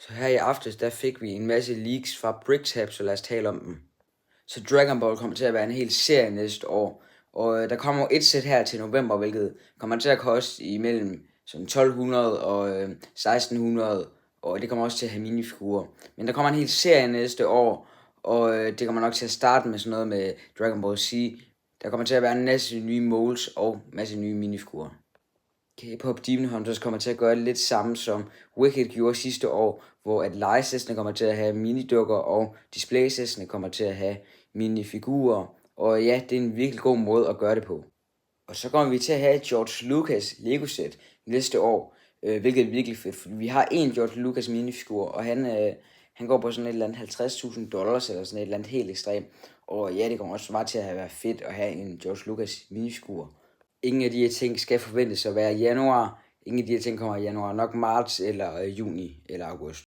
Så her i aftes, der fik vi en masse leaks fra BricsHub, så lad os tale om dem. Så Dragon Ball kommer til at være en hel serie næste år, og der kommer et sæt her til november, hvilket kommer til at koste imellem sådan 1200 og 1600, og det kommer også til at have minifigurer. Men der kommer en hel serie næste år, og det kommer nok til at starte med sådan noget med Dragon Ball Z. Der kommer til at være en masse nye molds og en masse nye minifigurer. K-pop Demon Hunters kommer til at gøre lidt samme som Wicked gjorde sidste år, hvor at lejesæssene kommer til at have minidukker, og displaysæssene kommer til at have minifigurer. Og ja, det er en virkelig god måde at gøre det på. Og så kommer vi til at have George Lucas Lego-sæt næste år, hvilket er virkelig fedt, for vi har en George Lucas minifigur, og han går på sådan et eller andet $50.000, eller sådan et eller andet helt ekstremt. Og ja, det kommer også meget til at være fedt at have en George Lucas minifigur. Ingen af de her ting skal forventes at være i januar. Ingen af de her ting kommer i januar, nok marts eller juni eller august.